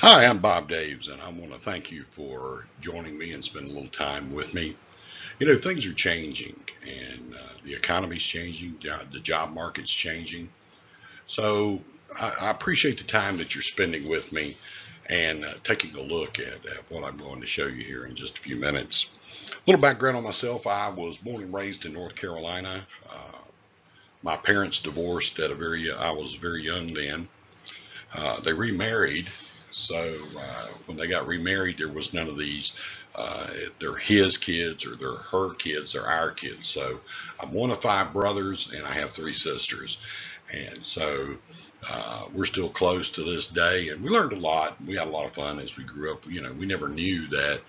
Hi, I'm Bob Daves, and I want to thank you for joining me and spending a little time with me. Things are changing, and the economy's changing, the job market's changing. So I appreciate the time that you're spending with me and taking a look at what I'm going to show you here in just a few minutes. A little background on myself. I was born and raised in North Carolina. My parents divorced I was very young then. They remarried. So when they got remarried, there was none of these. They're his kids or they're her kids. They're our kids. So I'm one of five brothers and I have three sisters. And so we're still close to this day. And we learned a lot. We had a lot of fun as we grew up. We never knew that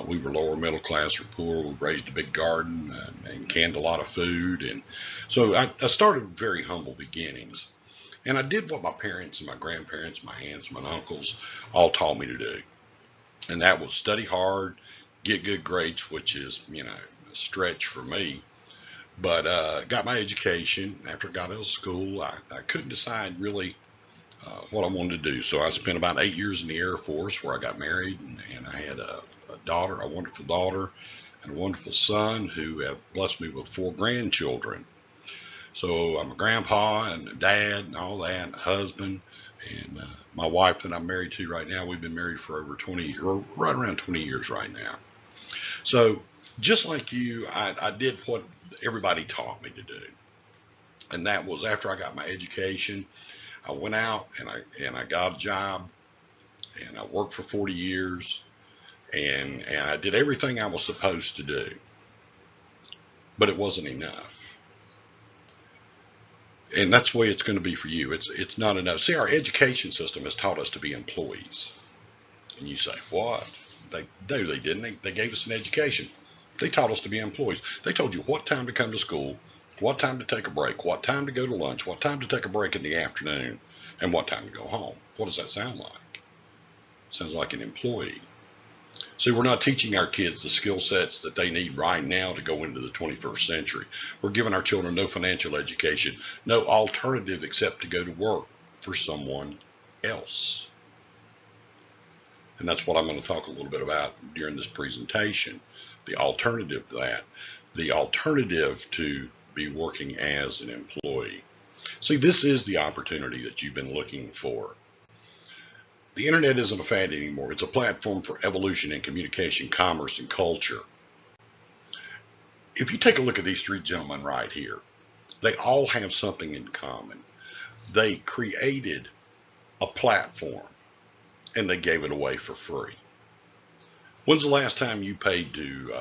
we were lower middle class or poor. We raised a big garden and canned a lot of food. And so I started very humble beginnings. And I did what my parents and my grandparents, my aunts, and my uncles all taught me to do. And that was study hard, get good grades, which is, a stretch for me. But got my education. After I got out of school, I couldn't decide really what I wanted to do. So I spent about 8 years in the Air Force where I got married and I had a daughter, a wonderful daughter, and a wonderful son who have blessed me with four grandchildren. So I'm a grandpa and a dad and all that, and a husband. And my wife that I'm married to right now, we've been married for over 20, or right around 20 years right now. So just like you, I did what everybody taught me to do. And that was after I got my education, I went out and I got a job and I worked for 40 years and I did everything I was supposed to do. But it wasn't enough. And that's the way it's going to be for you. It's not enough. See, our education system has taught us to be employees. And you say, what? They didn't. They gave us an education. They taught us to be employees. They told you what time to come to school, what time to take a break, what time to go to lunch, what time to take a break in the afternoon, and what time to go home. What does that sound like? Sounds like an employee. See, we're not teaching our kids the skill sets that they need right now to go into the 21st century. We're giving our children no financial education, no alternative except to go to work for someone else. And that's what I'm going to talk a little bit about during this presentation. The alternative to that, the alternative to be working as an employee. See, this is the opportunity that you've been looking for. The internet isn't a fad anymore. It's a platform for evolution in communication, commerce, and culture. If you take a look at these three gentlemen right here, they all have something in common. They created a platform and they gave it away for free. When's the last time you paid to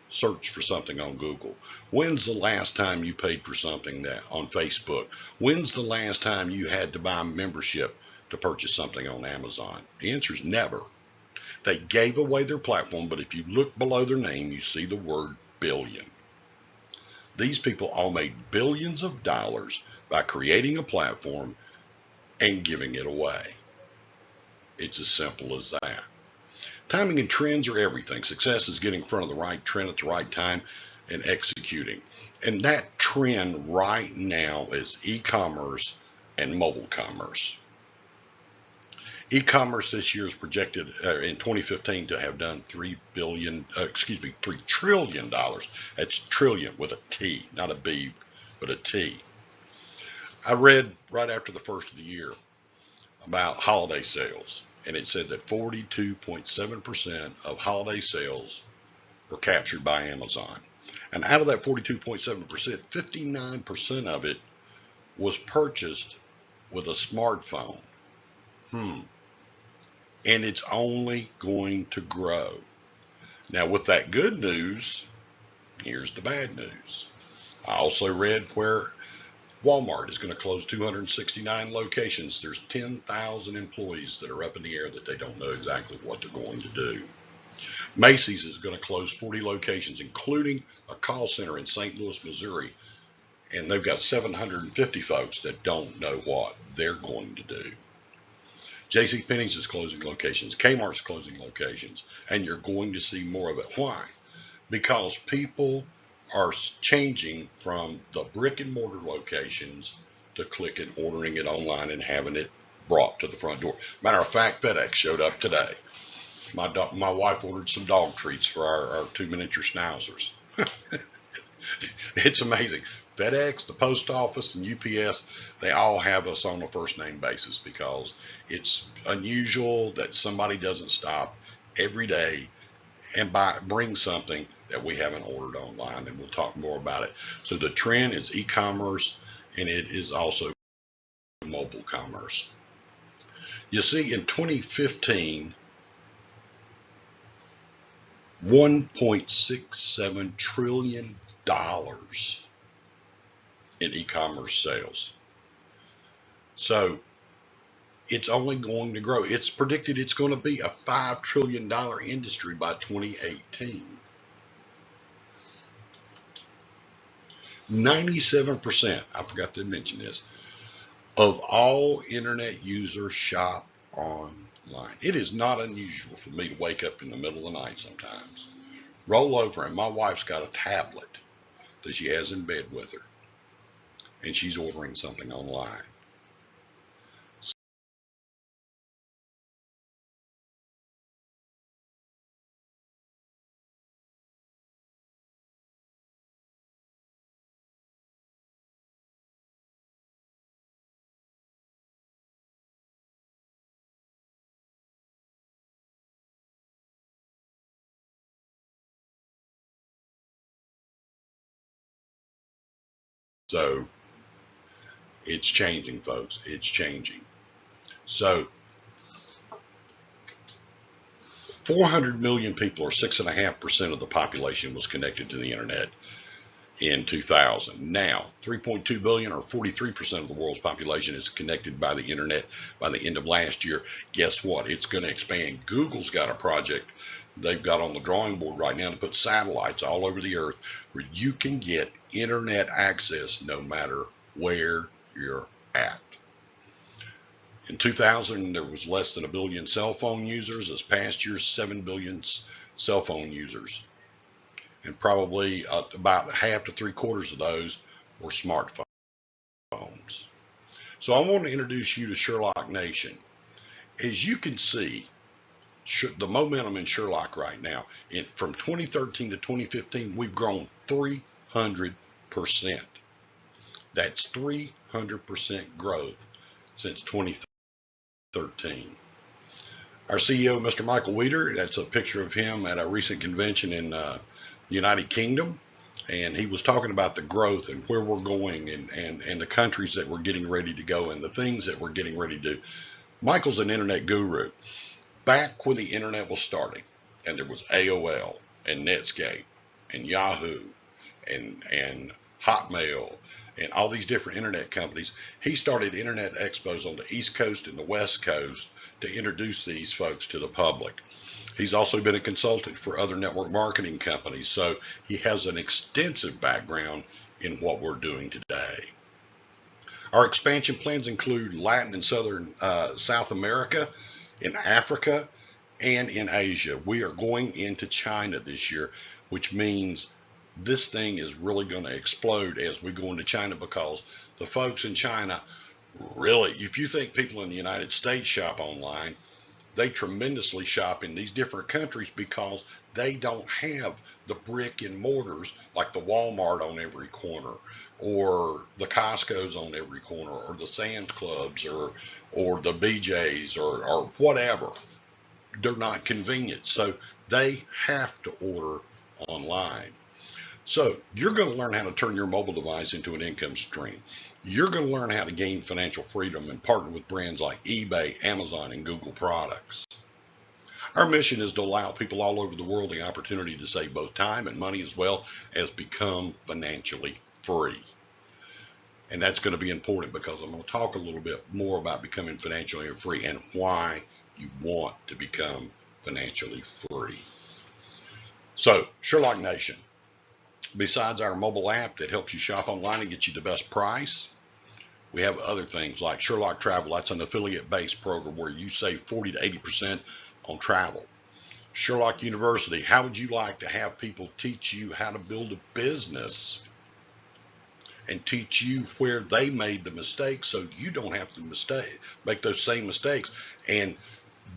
search for something on Google? When's the last time you paid for something on Facebook? When's the last time you had to buy membership to purchase something on Amazon? The answer is never. They gave away their platform, but if you look below their name, you see the word billion. These people all made billions of dollars by creating a platform and giving it away. It's as simple as that. Timing and trends are everything. Success is getting in front of the right trend at the right time and executing. And that trend right now is e-commerce and mobile commerce. E-commerce this year is projected in 2015 to have done $3 trillion. That's trillion with a T, not a B, but a T. I read right after the first of the year about holiday sales, and it said that 42.7% of holiday sales were captured by Amazon. And out of that 42.7%, 59% of it was purchased with a smartphone. And it's only going to grow. Now, with that good news, here's the bad news. I also read where Walmart is going to close 269 locations. There's 10,000 employees that are up in the air that they don't know exactly what they're going to do. Macy's is going to close 40 locations, including a call center in St. Louis, Missouri. And they've got 750 folks that don't know what they're going to do. JCPenney's is closing locations. Kmart's closing locations. And you're going to see more of it. Why? Because people are changing from the brick and mortar locations to click and ordering it online and having it brought to the front door. Matter of fact, FedEx showed up today. My wife ordered some dog treats for our two miniature schnauzers. It's amazing. FedEx, the post office, and UPS, they all have us on a first name basis because it's unusual that somebody doesn't stop every day and bring something that we haven't ordered online, and we'll talk more about it. So the trend is e-commerce, and it is also mobile commerce. You see, in 2015, $1.67 trillion in e-commerce sales. So it's only going to grow. It's predicted it's going to be a $5 trillion industry by 2018. 97%, I forgot to mention this, of all internet users shop online. It is not unusual for me to wake up in the middle of the night sometimes, roll over, and my wife's got a tablet that she has in bed with her, and she's ordering something online. So it's changing, folks. It's changing. So 400 million people, or 6.5% of the population, was connected to the internet in 2000. Now, 3.2 billion, or 43% of the world's population, is connected by the internet by the end of last year. Guess what? It's going to expand. Google's got a project they've got on the drawing board right now to put satellites all over the earth where you can get internet access no matter where you're at. In 2000, there was less than a billion cell phone users. This past year, 7 billion cell phone users. And probably about half to 3/4 of those were smartphones. So I want to introduce you to Sherlock Nation. As you can see, the momentum in Sherlock right now, from 2013 to 2015, we've grown 300%. That's 300% growth since 2013. Our CEO, Mr. Michael Weeder, that's a picture of him at a recent convention in the United Kingdom, and he was talking about the growth and where we're going and the countries that we're getting ready to go and the things that we're getting ready to do. Michael's an internet guru. Back when the internet was starting, and there was AOL and Netscape and Yahoo and Hotmail and all these different internet companies, he started internet expos on the East Coast and the West Coast to introduce these folks to the public. He's also been a consultant for other network marketing companies, so he has an extensive background in what we're doing today. Our expansion plans include Latin and South America, in Africa, and in Asia. We are going into China this year, which means this thing is really going to explode as we go into China, because the folks in China really, if you think people in the United States shop online, they tremendously shop in these different countries because they don't have the brick and mortars like the Walmart on every corner, or the Costco's on every corner, or the Sam's Clubs, or the BJ's, or whatever. They're not convenient, so they have to order online. So you're going to learn how to turn your mobile device into an income stream. You're going to learn how to gain financial freedom and partner with brands like eBay, Amazon, and Google products. Our mission is to allow people all over the world the opportunity to save both time and money, as well as become financially free. And that's going to be important, because I'm going to talk a little bit more about becoming financially free and why you want to become financially free. So, Sherlock Nation, besides our mobile app that helps you shop online and get you the best price, we have other things like Sherlock Travel. That's an affiliate-based program where you save 40 to 80% on travel. Sherlock University, how would you like to have people teach you how to build a business and teach you where they made the mistakes so you don't have to make those same mistakes, and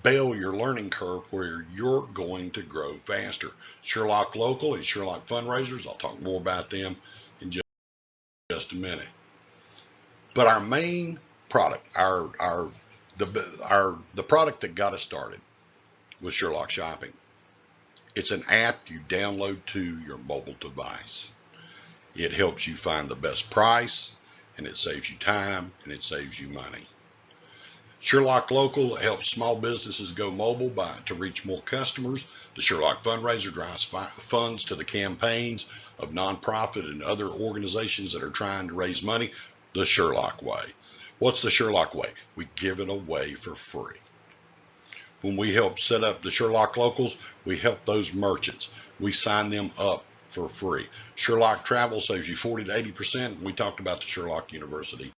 bail your learning curve where you're going to grow faster. Sherlock Local and Sherlock Fundraisers, I'll talk more about them in just a minute. But our main product, the product that got us started was Sherlock Shopping. It's an app you download to your mobile device. It helps you find the best price, and it saves you time, and it saves you money. Sherlock Local helps small businesses go mobile to reach more customers. The Sherlock Fundraiser drives funds to the campaigns of nonprofit and other organizations that are trying to raise money the Sherlock way. What's the Sherlock way? We give it away for free. When we help set up the Sherlock Locals, we help those merchants. We sign them up for free. Sherlock Travel saves you 40 to 80%. We talked about the Sherlock University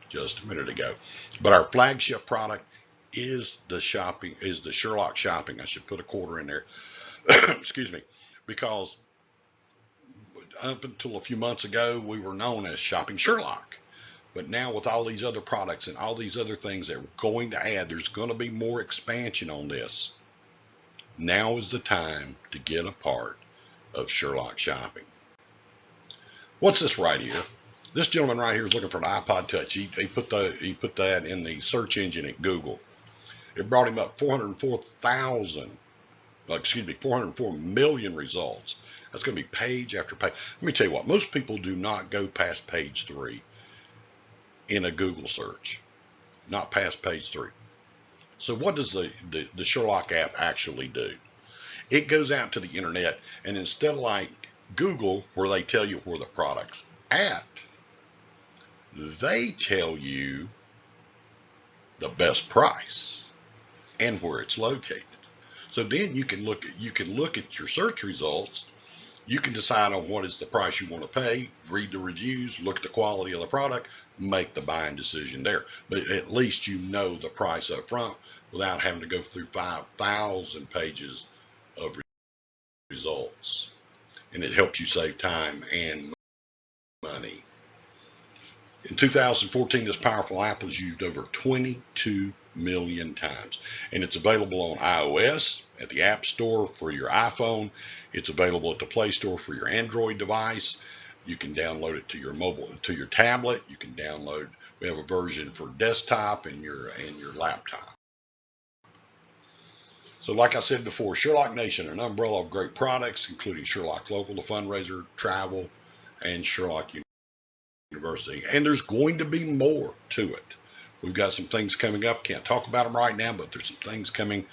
just a minute ago. But our flagship product is the Sherlock Shopping. I should put a quarter in there. Excuse me. Because up until a few months ago, we were known as Shopping Sherlock. But now with all these other products and all these other things that we're going to add, there's going to be more expansion on this. Now is the time to get a part of Sherlock Shopping. What's this right here? This gentleman right here is looking for an iPod Touch. He put that in the search engine at Google. It brought him up 404 million results. That's going to be page after page. Let me tell you what, most people do not go past page 3 in a Google search, not past page 3. So what does the Sherlock app actually do? It goes out to the internet, and instead of like Google, where they tell you where the product's at, they tell you the best price and where it's located. So then you can look at your search results. You can decide on what is the price you want to pay, read the reviews, look at the quality of the product, make the buying decision there. But at least you know the price up front without having to go through 5,000 pages of results. And it helps you save time and money. In 2014, this powerful app was used over 22 million times. And it's available on iOS, at the App Store for your iPhone. It's available at the Play Store for your Android device. You can download it to your your tablet. You can download, we have a version for desktop and your laptop. So like I said before, Sherlock Nation, an umbrella of great products, including Sherlock Local, the fundraiser, travel, and Sherlock University. And there's going to be more to it. We've got some things coming up. Can't talk about them right now, but there's some things coming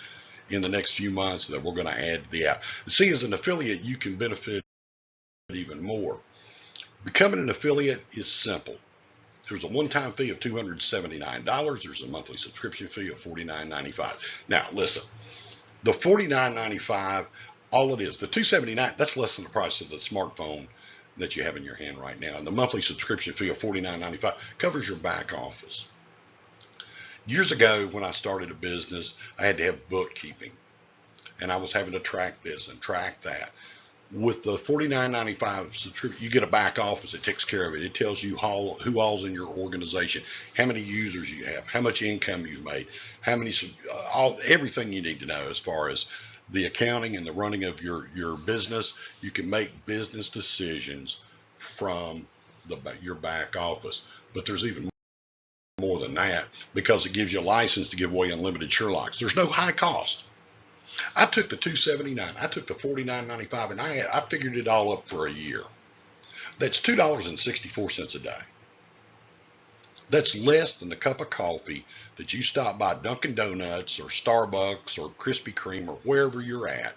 in the next few months that we're going to add to the app. See, as an affiliate, you can benefit even more. Becoming an affiliate is simple. There's a one-time fee of $279. There's a monthly subscription fee of $49.95. Now, listen, the $49.95, all it is, the $279, that's less than the price of the smartphone that you have in your hand right now. And the monthly subscription fee of $49.95 covers your back office. Years ago, when I started a business, I had to have bookkeeping, and I was having to track this and track that. With the $49.95 subscription, you get a back office that takes care of it. It tells you who all's in your organization, how many users you have, how much income you've made, how many, everything you need to know as far as the accounting and the running of your business. You can make business decisions from your back office. But there's even more than that, because it gives you a license to give away unlimited Sherlocks. There's no high cost. I took the $279, I took the $49.95, and I figured it all up for a year. That's $2.64 a day. That's less than the cup of coffee that you stop by Dunkin' Donuts or Starbucks or Krispy Kreme or wherever you're at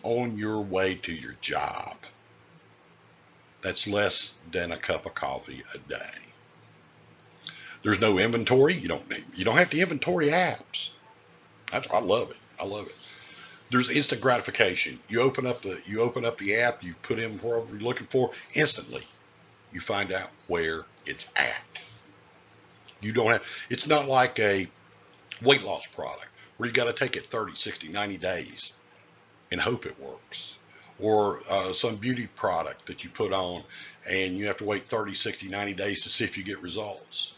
on your way to your job. That's less than a cup of coffee a day. There's no inventory. You don't have to inventory apps. I love it. I love it. There's instant gratification. You open up the app, you put in whatever you're looking for, instantly you find out where it's at. It's not like a weight loss product where you got to take it 30, 60, 90 days and hope it works. or some beauty product that you put on and you have to wait 30, 60, 90 days to see if you get results.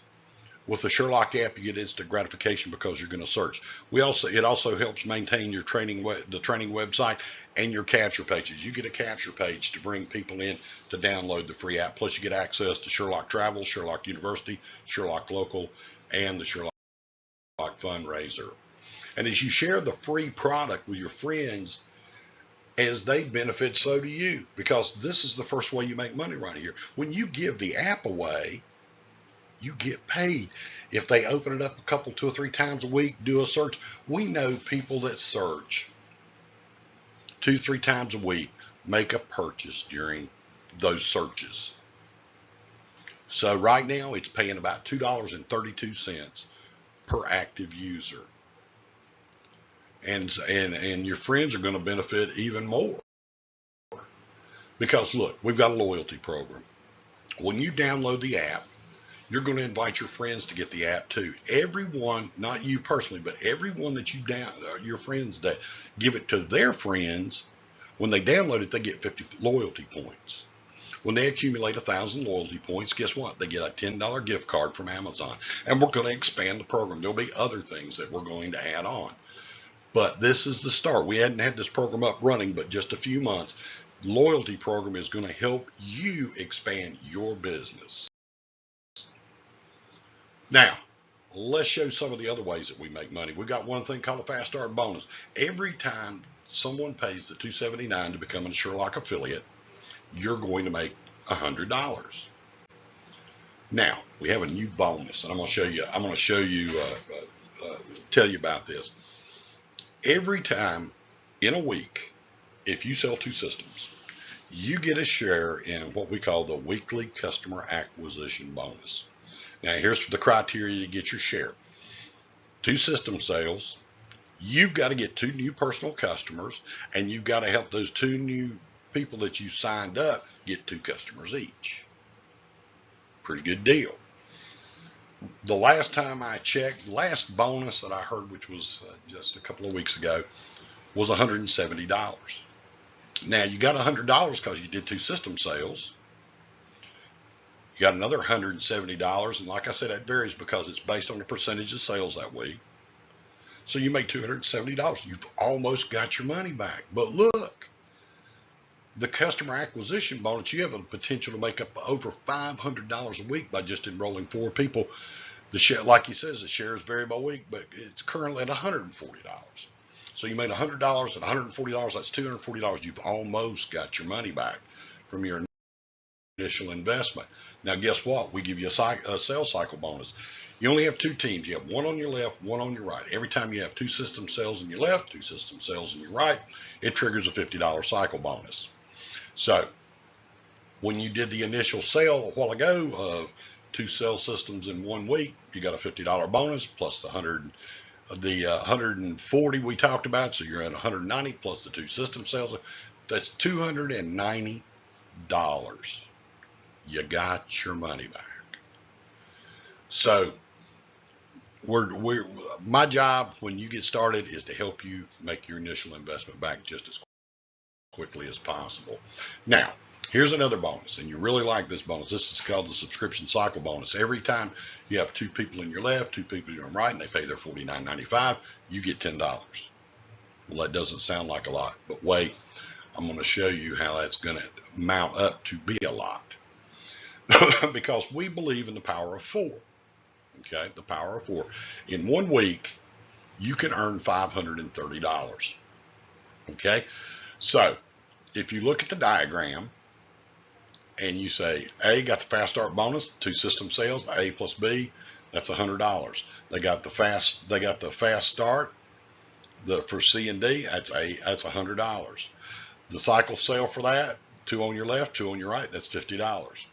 With the Sherlock app, you get instant gratification because you're going to search. It also helps maintain your the training website and your capture pages. You get a capture page to bring people in to download the free app. Plus, you get access to Sherlock Travel, Sherlock University, Sherlock Local, and the Sherlock Fundraiser. And as you share the free product with your friends, as they benefit, so do you, because this is the first way you make money right here. When you give the app away, you get paid. If they open it up a couple, 2 or 3 times a week, do a search. We know people that search 2, 3 times a week make a purchase during those searches. So right now it's paying about $2.32 per active user. And your friends are going to benefit even more. Because look, we've got a loyalty program. When you download the app, you're going to invite your friends to get the app too. Everyone, not you personally, but everyone that your friends that give it to their friends, when they download it, they get 50 loyalty points. When they accumulate 1,000 loyalty points, guess what? They get a $10 gift card from Amazon. And we're going to expand the program. There'll be other things that we're going to add on. But this is the start. We hadn't had this program up running but just a few months. Loyalty program is going to help you expand your business. Now, let's show some of the other ways that we make money. We've got one thing called a fast start bonus. Every time someone pays the $279 to become a Sherlock affiliate, you're going to make $100. Now, we have a new bonus, and I'm going to show you, tell you about this. Every time in a week, if you sell 2 systems, you get a share in what we call the weekly customer acquisition bonus. Now, here's the criteria to get your share. 2 system sales, you've got to get 2 new personal customers, and you've got to help those 2 new people that you signed up get 2 customers each. Pretty good deal. The last time I checked, last bonus that I heard, which was just a couple of weeks ago, was $170. Now, you got $100 because you did 2 system sales. You got another $170, and like I said, that varies because it's based on the percentage of sales that week. So you make $270. You've almost got your money back. But look, the customer acquisition bonus, you have a potential to make up over $500 a week by just enrolling 4 people. The share, like he says, the shares vary by week, but it's currently at $140. So you made $100 at $140. That's $240. You've almost got your money back from your initial investment. Now, guess what? We give you a sales cycle bonus. You only have 2 teams. You have one on your left, one on your right. Every time you have 2 system sales on your left, 2 system sales on your right, it triggers a $50 cycle bonus. So when you did the initial sale a while ago of 2 sales systems in 1 week, you got a $50 bonus plus the 140 we talked about. So you're at 190 plus the 2 system sales. That's $290. You got your money back. So my job when you get started is to help you make your initial investment back just as quickly as possible. Now, here's another bonus, and you really like this bonus. This is called the subscription cycle bonus. Every time you have 2 people in your left, 2 people in your right, and they pay their $49.95, you get $10. Well, that doesn't sound like a lot, but wait, I'm going to show you how that's going to mount up to be a lot. Because we believe in the power of 4. Okay, the power of 4. In 1 week, you can earn $530. Okay, so if you look at the diagram and you say A got the fast start bonus, 2 system sales, A plus B, that's $100. They got the fast start, for C and D, that's $100. The cycle sale for that, 2 on your left, 2 on your right, that's $50.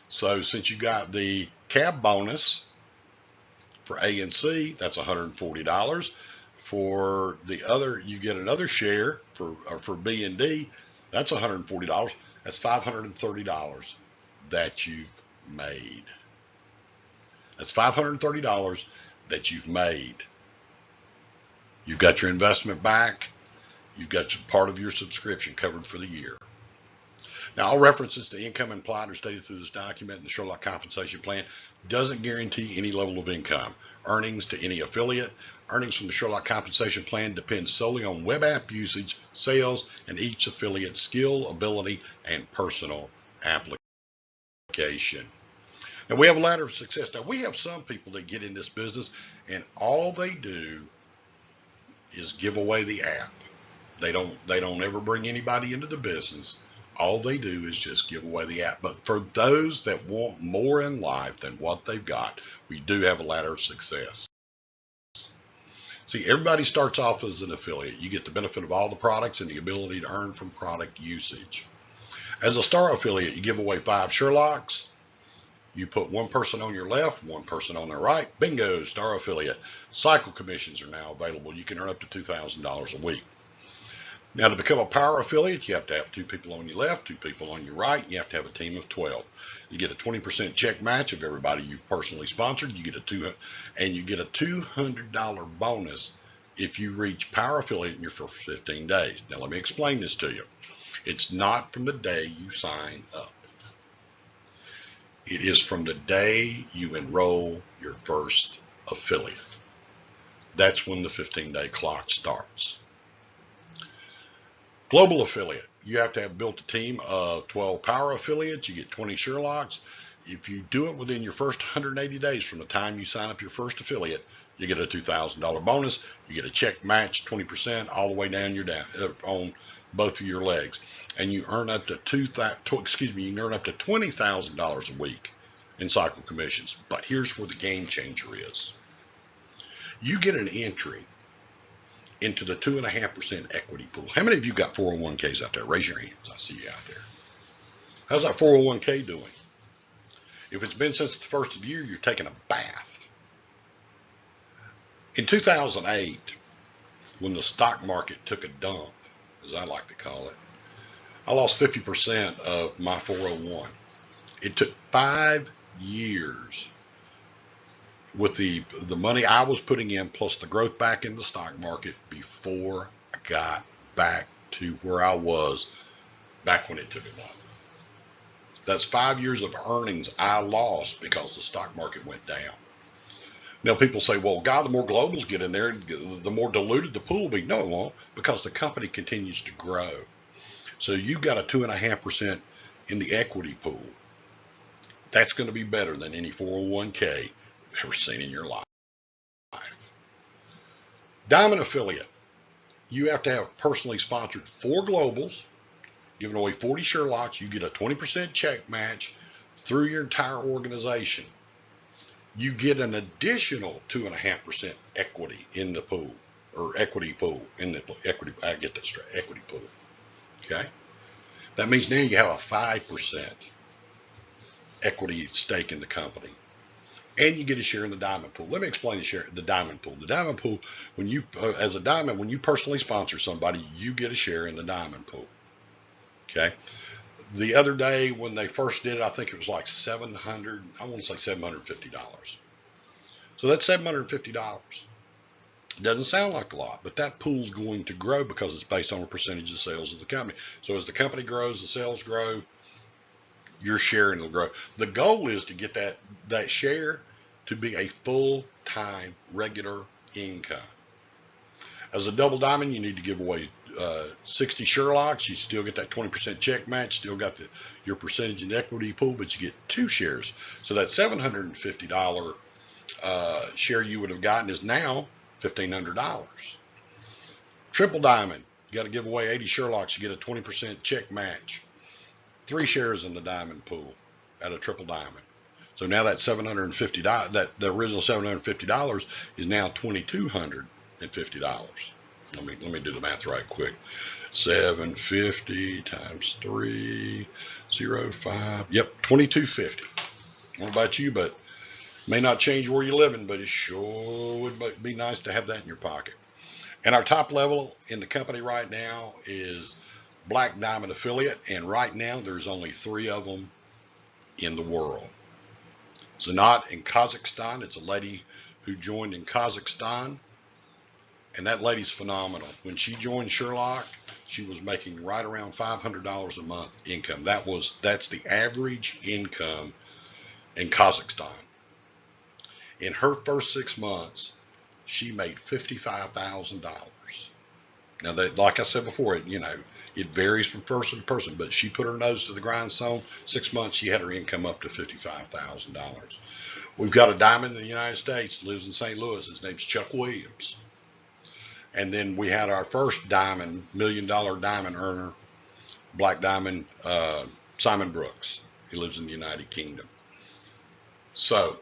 So since you got the cab bonus for A and C, that's $140. For the other, you get another share for B and D, that's $140. That's $530 that you've made. That's $530 that you've made. You've got your investment back. You've got part of your subscription covered for the year. Now, all references to income implied or stated through this document and the Sherlock Compensation Plan doesn't guarantee any level of income. Earnings to any affiliate. Earnings from the Sherlock Compensation Plan depend solely on web app usage, sales, and each affiliate's skill, ability, and personal application. And we have a ladder of success. Now, we have some people that get in this business and all they do is give away the app. They don't ever bring anybody into the business. All they do is just give away the app. But for those that want more in life than what they've got, we do have a ladder of success. See, everybody starts off as an affiliate. You get the benefit of all the products and the ability to earn from product usage. As a star affiliate, you give away 5 Sherlocks. You put one person on your left, one person on their right. Bingo, star affiliate. Cycle commissions are now available. You can earn up to $2,000 a week. Now, to become a power affiliate, you have to have 2 people on your left, 2 people on your right. You have to have a team of 12. You get a 20% check match of everybody you've personally sponsored. You get a $200 bonus if you reach power affiliate in your first 15 days. Now, let me explain this to you. It's not from the day you sign up. It is from the day you enroll your first affiliate. That's when the 15-day clock starts. Global affiliate, you have to have built a team of 12 power affiliates. You get 20 Sherlocks. If you do it within your first 180 days from the time you sign up your first affiliate, you get a $2,000 bonus. You get a check match, 20% all the way down on both of your legs, and you earn up to $20,000 a week in cycle commissions. But here's where the game changer is. You get an entry into the 2.5% equity pool. How many of you got 401ks out there? Raise your hands. I see you out there. How's that 401k doing? If it's been since the first of the year, you're taking a bath. In 2008, when the stock market took a dump, as I like to call it, I lost 50% of my 401. It took 5 years with the money I was putting in plus the growth back in the stock market before I got back to where I was back when it took a dump. That's 5 years of earnings I lost because the stock market went down. Now people say, well, God, the more globals get in there, the more diluted the pool will be. No, it won't, because the company continues to grow. So you got a 2.5% in the equity pool. That's going to be better than any 401k you've ever seen in your life. Diamond affiliate. You have to have personally sponsored 4 globals, giving away 40 Sherlocks. You get a 20% check match through your entire organization. You get an additional 2.5% equity in the pool, or equity pool in the equity. I get that straight. Equity pool. Okay. That means now you have a 5% equity stake in the company, and you get a share in the diamond pool. Let me explain the diamond pool. The diamond pool, when you, as a diamond, when you personally sponsor somebody, you get a share in the diamond pool. Okay. The other day when they first did it, I think it was like $750. So that's $750. It doesn't sound like a lot, but that pool's going to grow because it's based on a percentage of sales of the company. So as the company grows, the sales grow, your sharing will grow. The goal is to get that share to be a full-time regular income. As a double diamond, you need to give away 60 Sherlocks. You still get that 20% check match, still got your percentage in the equity pool, but you get 2 shares. So that $750 share you would have gotten is now $1,500. Triple diamond, you got to give away 80 Sherlocks. You get a 20% check match. 3 shares in the diamond pool at a triple diamond. So now that $750, the original $750 is now $2,250. Let me do the math right quick. 750 times 305. Yep, $2,250. I don't know about you, but may not change where you're living, but it sure would be nice to have that in your pocket. And our top level in the company right now is Black Diamond affiliate, and right now there's only 3 of them in the world. Zanat in Kazakhstan. It's a lady who joined in Kazakhstan, And that lady's phenomenal. When she joined Sherlock, she was making right around $500 a month income. That's the average income in Kazakhstan. In her first 6 months, she made $55,000. Now, like I said before, it varies from person to person, but she put her nose to the grindstone. 6 months, she had her income up to $55,000. We've got a diamond in the United States, lives in St. Louis. His name's Chuck Williams. And then we had our first $1 million diamond earner, black diamond, Simon Brooks. He lives in the United Kingdom. So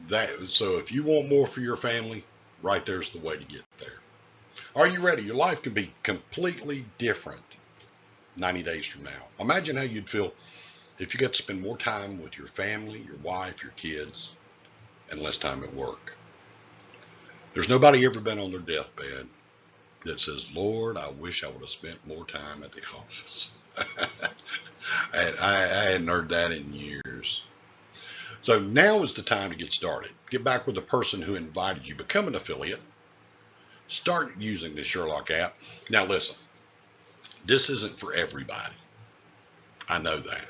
if you want more for your family, right there's the way to get there. Are you ready? Your life could be completely different 90 days from now. Imagine how you'd feel if you got to spend more time with your family, your wife, your kids, and less time at work. There's nobody ever been on their deathbed that says, Lord, I wish I would have spent more time at the office. I hadn't heard that in years. So now is the time to get started. Get back with the person who invited you. Become an affiliate. Start using the Sherlock app. Now listen, this isn't for everybody. I know that.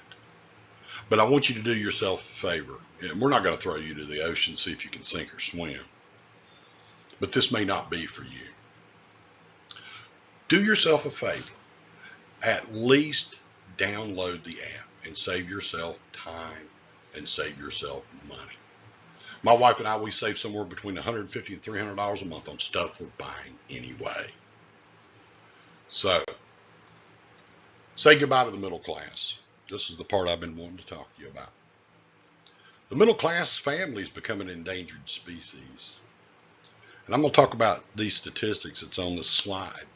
But I want you to do yourself a favor. And we're not going to throw you to the ocean, see if you can sink or swim. But this may not be for you. Do yourself a favor. At least download the app and save yourself time and save yourself money. My wife and I, we save somewhere between $150 and $300 a month on stuff we're buying anyway. So, say goodbye to the middle class. This is the part I've been wanting to talk to you about. The middle class family has become an endangered species. And I'm going to talk about these statistics that's on this slide.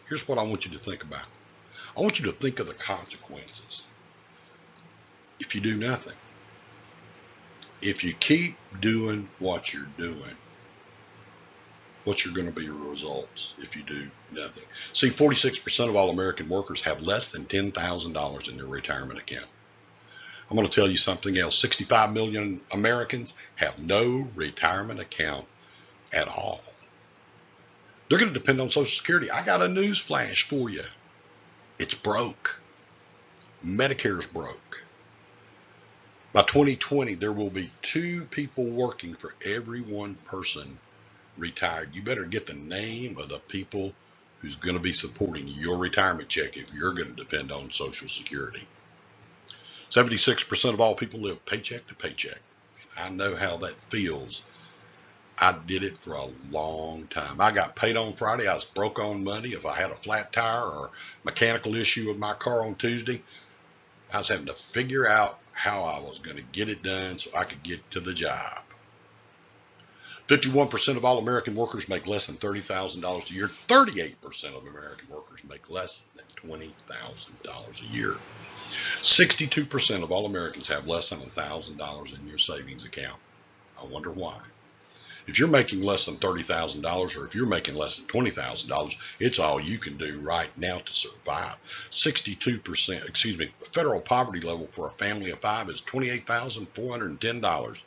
Here's what I want you to think about. I want you to think of the consequences if you do nothing. If you keep doing what you're doing, what's going to be your results if you do nothing? See, 46% of all American workers have less than $10,000 in their retirement account. I'm going to tell you something else. 65 million Americans have no retirement account at all. They're going to depend on Social Security. I got a news flash for you. It's broke. Medicare's broke. By 2020, there will be 2 people working for every 1 person retired. You better get the name of the people who's going to be supporting your retirement check if you're going to depend on Social Security. 76% of all people live paycheck to paycheck. I know how that feels. I did it for a long time. I got paid on Friday. I was broke on Monday. If I had a flat tire or mechanical issue with my car on Tuesday, I was having to figure out how I was going to get it done so I could get to the job. 51% of all American workers make less than $30,000 a year. 38% of American workers make less than $20,000 a year. 62% of all Americans have less than $1,000 in your savings account. I wonder why. If you're making less than $30,000 or if you're making less than $20,000, it's all you can do right now to survive. 62%, federal poverty level for a family of 5 is $28,410.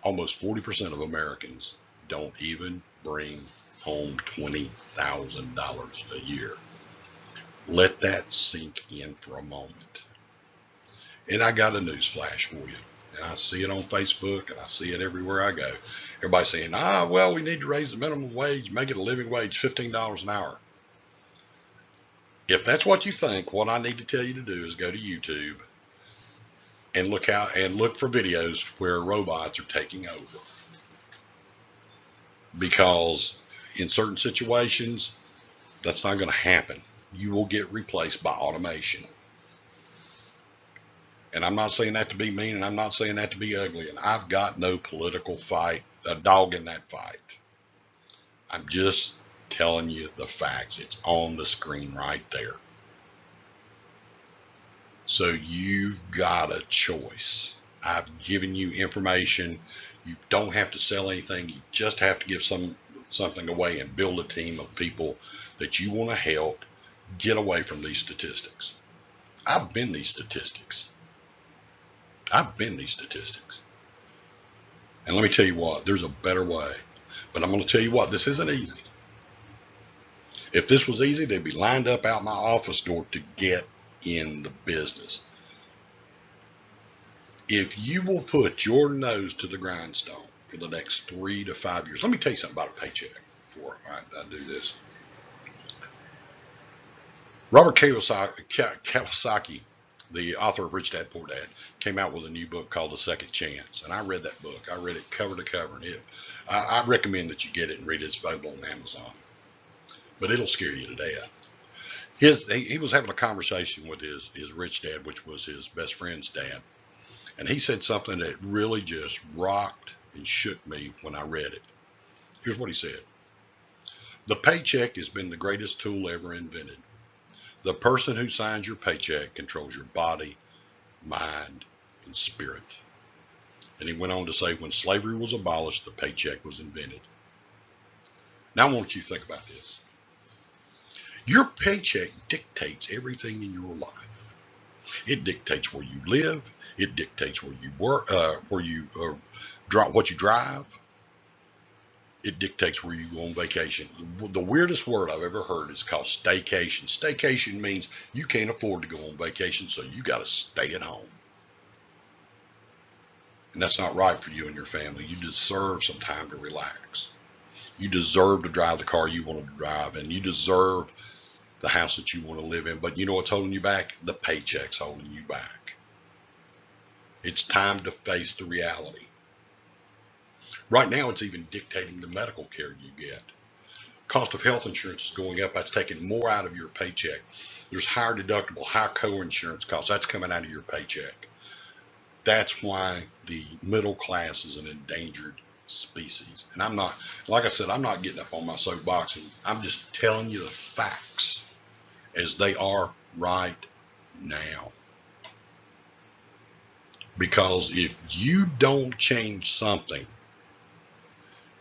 Almost 40% of Americans don't even bring home $20,000 a year. Let that sink in for a moment. And I got a news flash for you. And I see it on Facebook and I see it everywhere I go. Everybody saying, well, we need to raise the minimum wage, make it a living wage, $15 an hour. If that's what you think, what I need to tell you to do is go to YouTube and look for videos where robots are taking over. Because in certain situations, that's not going to happen. You will get replaced by automation. And I'm not saying that to be mean, and I'm not saying that to be ugly, and I've got no political dog in that fight. I'm just telling you the facts. It's on the screen right there. So you've got a choice. I've given you information. You don't have to sell anything. You just have to give something away and build a team of people that you want to help get away from these statistics. I've been these statistics. And let me tell you what, there's a better way. But I'm going to tell you what, this isn't easy. If this was easy, they'd be lined up out my office door to get in the business. If you will put your nose to the grindstone for the next 3 to 5 years, let me tell you something about a paycheck before I do this. Robert Kiyosaki, the author of Rich Dad Poor Dad, came out with a new book called The Second Chance. And I read that book. I read it cover to cover. And I recommend that you get it and read it. It's available on Amazon. But it'll scare you to death. He was having a conversation with his rich dad, which was his best friend's dad. And he said something that really just rocked and shook me when I read it. Here's what he said. The paycheck has been the greatest tool ever invented. The person who signs your paycheck controls your body, mind, and spirit. And he went on to say, when slavery was abolished, the paycheck was invented. Now I want you to think about this. Your paycheck dictates everything in your life. It dictates where you live. It dictates where you work, what you drive. It dictates where you go on vacation. The weirdest word I've ever heard is called staycation. Staycation means you can't afford to go on vacation, so you got to stay at home. And that's not right for you and your family. You deserve some time to relax. You deserve to drive the car you want to drive, and you deserve the house that you want to live in. But you know what's holding you back? The paycheck's holding you back. It's time to face the reality. Right now, it's even dictating the medical care you get. Cost of health insurance is going up. That's taking more out of your paycheck. There's higher deductible, higher co-insurance costs. That's coming out of your paycheck. That's why the middle class is an endangered species. And I'm not, like I said, I'm not getting up on my soapbox. And I'm just telling you the facts as they are right now. Because if you don't change something,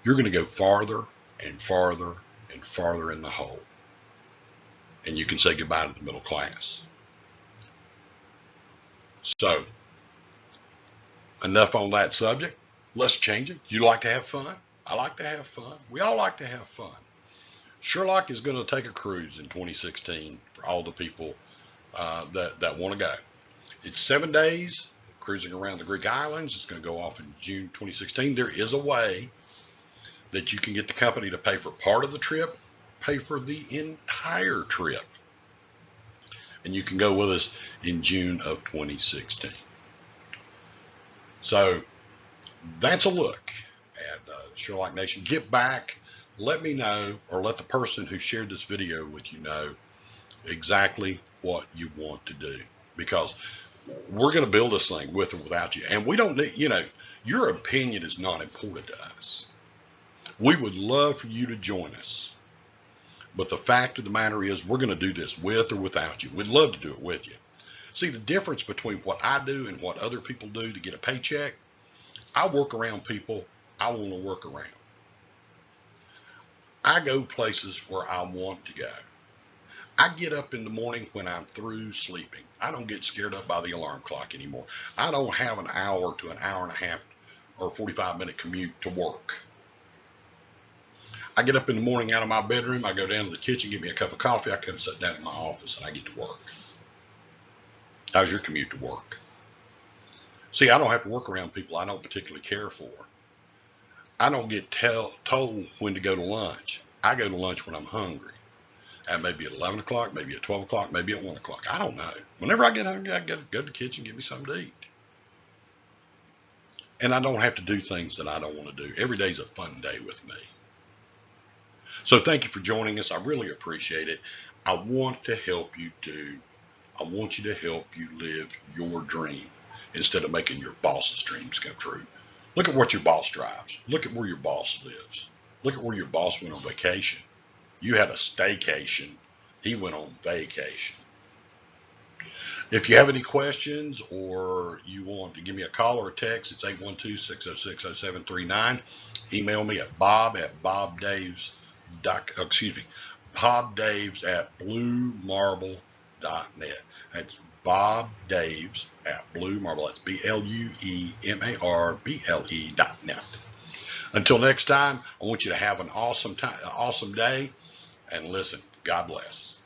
you're going to go farther and farther and farther in the hole. And you can say goodbye to the middle class. So, enough on that subject. Let's change it. You like to have fun? I like to have fun. We all like to have fun. Sherlock is going to take a cruise in 2016 for all the people that want to go. It's 7 days cruising around the Greek islands. It's going to go off in June 2016. There is a way that you can get the company to pay for part of the trip, pay for the entire trip. And you can go with us in June of 2016. So that's a look at Sherlock Nation. Get back, let me know, or let the person who shared this video with you know exactly what you want to do. Because we're going to build this thing with or without you. And we don't need, your opinion is not important to us. We would love for you to join us. But the fact of the matter is we're going to do this with or without you. We'd love to do it with you. See, the difference between what I do and what other people do to get a paycheck, I work around people I want to work around. I go places where I want to go. I get up in the morning when I'm through sleeping. I don't get scared up by the alarm clock anymore. I don't have an hour to an hour and a half or 45-minute commute to work. I get up in the morning out of my bedroom, I go down to the kitchen, get me a cup of coffee, I come sit down in my office and I get to work. How's your commute to work? See, I don't have to work around people I don't particularly care for. I don't get told when to go to lunch. I go to lunch when I'm hungry. That may be at 11 o'clock, maybe at 12 o'clock, maybe at 1 o'clock. I don't know. Whenever I get hungry, I go to the kitchen, get me something to eat. And I don't have to do things that I don't want to do. Every day's a fun day with me. So thank you for joining us. I really appreciate it. I want to help you I want you to help you live your dream instead of making your boss's dreams come true. Look at what your boss drives. Look at where your boss lives. Look at where your boss went on vacation. You had a staycation. He went on vacation. If you have any questions or you want to give me a call or a text, it's 812-606-0739. Email me at bobdaves@bluemarble.net. That's bobdaves@bluemarble. That's BLUEMARBLE.net. Until next time, I want you to have an awesome time, an awesome day, and listen, God bless.